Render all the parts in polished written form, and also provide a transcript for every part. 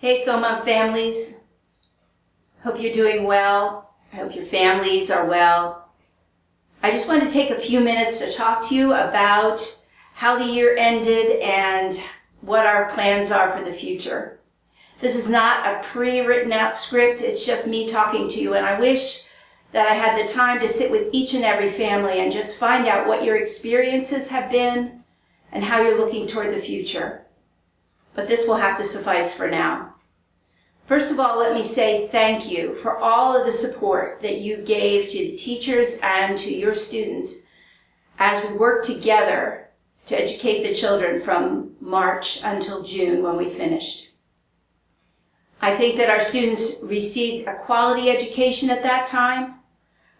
Hey Philmont families, hope you're doing well. I hope your families are well. I just wanted to take a few minutes to talk to you about how the year ended and what our plans are for the future. This is not a pre-written out script, it's just me talking to you, and I wish that I had the time to sit with each and every family and just find out what your experiences have been and how you're looking toward the future. But this will have to suffice for now. First of all, let me say thank you for all of the support that you gave to the teachers and to your students as we worked together to educate the children from March until June when we finished. I think that our students received a quality education at that time,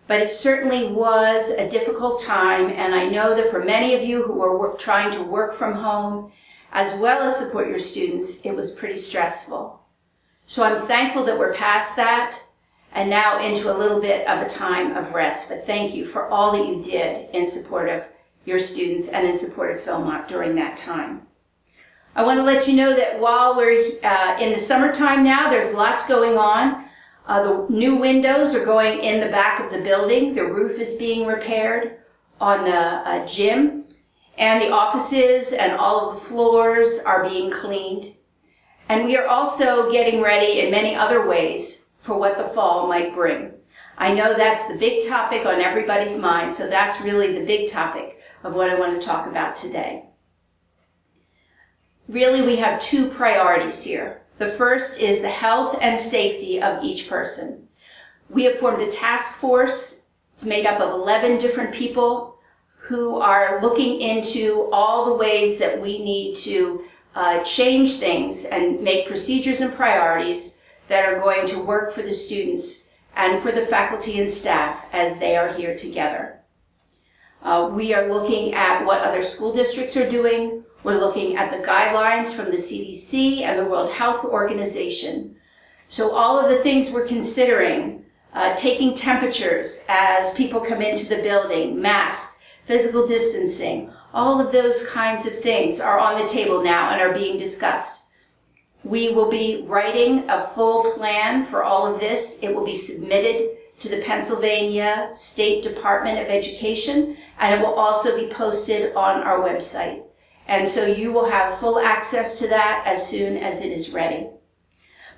but it certainly was a difficult time, and I know that for many of you who are trying to work from home, as well as support your students, it was pretty stressful. So I'm thankful that we're past that and now into a little bit of a time of rest. But thank you for all that you did in support of your students and in support of Philmont during that time. I want to let you know that while we're in the summertime now, there's lots going on. The new windows are going in the back of the building. The roof is being repaired on the gym. And the offices and all of the floors are being cleaned. And we are also getting ready in many other ways for what the fall might bring. I know that's the big topic on everybody's mind, so that's really the big topic of what I want to talk about today. Really, we have two priorities here. The first is the health and safety of each person. We have formed a task force. It's made up of 11 different people who are looking into all the ways that we need to change things and make procedures and priorities that are going to work for the students and for the faculty and staff as they are here together. We are looking at what other school districts are doing. We're looking at the guidelines from the CDC and the World Health Organization. So all of the things we're considering, taking temperatures as people come into the building, masks, physical distancing, all of those kinds of things are on the table now and are being discussed. We will be writing a full plan for all of this. It will be submitted to the Pennsylvania State Department of Education, and it will also be posted on our website. And so you will have full access to that as soon as it is ready.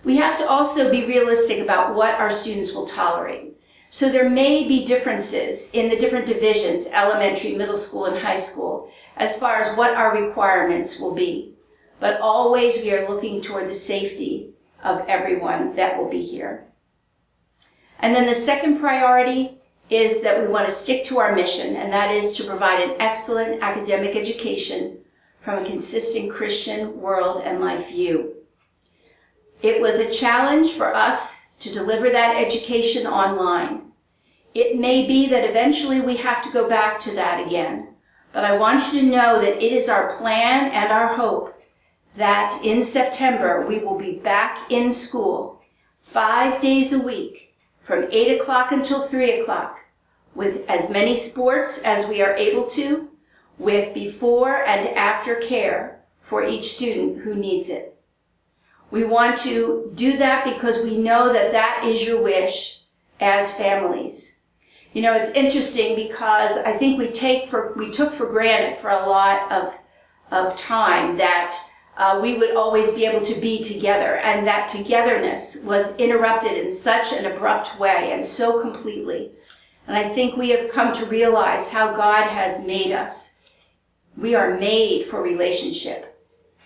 We have to also be realistic about what our students will tolerate. So there may be differences in the different divisions, elementary, middle school, and high school, as far as what our requirements will be. But always we are looking toward the safety of everyone that will be here. And then the second priority is that we want to stick to our mission, and that is to provide an excellent academic education from a consistent Christian world and life view. It was a challenge for us to deliver that education online. It may be that eventually we have to go back to that again, but I want you to know that it is our plan and our hope that in September we will be back in school 5 days a week from 8 o'clock until 3 o'clock with as many sports as we are able to, with before and after care for each student who needs it. We want to do that because we know that that is your wish as families. You know, it's interesting because I think we took for granted for a lot of time that we would always be able to be together, and that togetherness was interrupted in such an abrupt way and so completely. And I think we have come to realize how God has made us. We are made for relationship.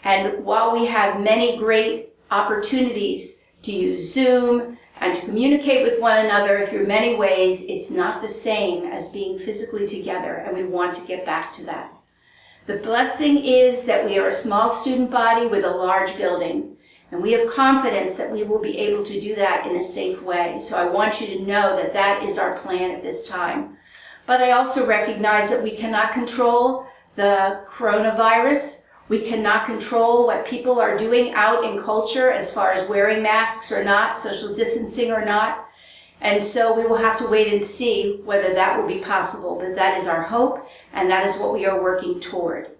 And while we have many great opportunities to use Zoom and to communicate with one another through many ways, it's not the same as being physically together, and we want to get back to that. The blessing is that we are a small student body with a large building, and we have confidence that we will be able to do that in a safe way. So I want you to know that that is our plan at this time. But I also recognize that we cannot control the coronavirus. We cannot control what people are doing out in culture as far as wearing masks or not, social distancing or not. And so we will have to wait and see whether that will be possible. But that is our hope, and that is what we are working toward.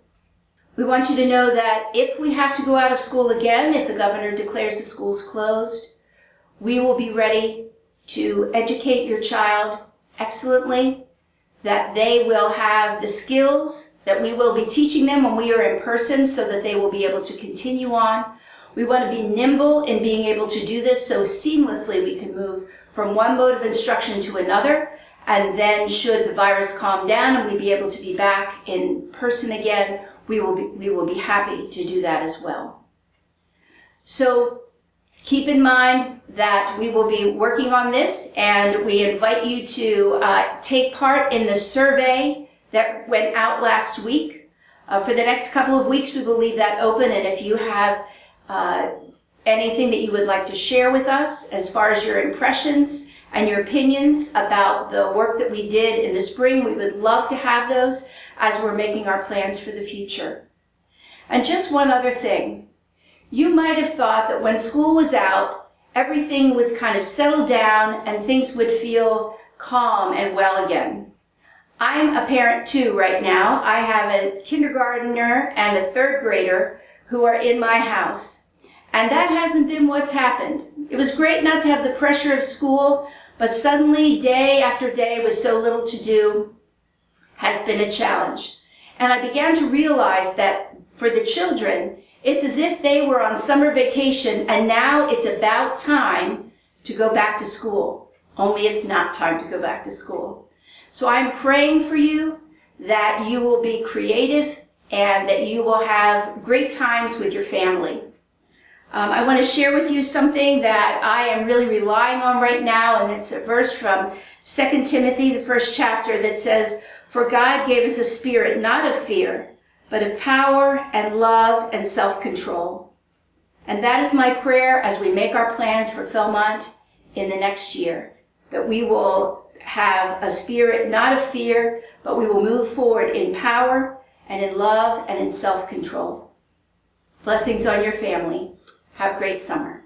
We want you to know that if we have to go out of school again, if the governor declares the schools closed, we will be ready to educate your child excellently, that they will have the skills that we will be teaching them when we are in person so that they will be able to continue on. We want to be nimble in being able to do this so seamlessly we can move from one mode of instruction to another, and then should the virus calm down and we be able to be back in person again, we will be happy to do that as well. So keep in mind that we will be working on this, and we invite you to take part in the survey that went out last week. For the next couple of weeks, we will leave that open, and if you have anything that you would like to share with us as far as your impressions and your opinions about the work that we did in the spring, we would love to have those as we're making our plans for the future. And just one other thing. You might have thought that when school was out, everything would kind of settle down and things would feel calm and well again. I'm a parent too right now. I have a kindergartner and a third grader who are in my house. And that hasn't been what's happened. It was great not to have the pressure of school, but suddenly day after day with so little to do has been a challenge. And I began to realize that for the children, it's as if they were on summer vacation and now it's about time to go back to school. Only it's not time to go back to school. So I'm praying for you that you will be creative and that you will have great times with your family. I want to share with you something that I am really relying on right now, and it's a verse from 2 Timothy, the first chapter, that says, "For God gave us a spirit not of fear, but of power and love and self-control." And that is my prayer as we make our plans for Philmont in the next year, that we will have a spirit not of fear, but we will move forward in power and in love and in self-control. Blessings on your family. Have a great summer.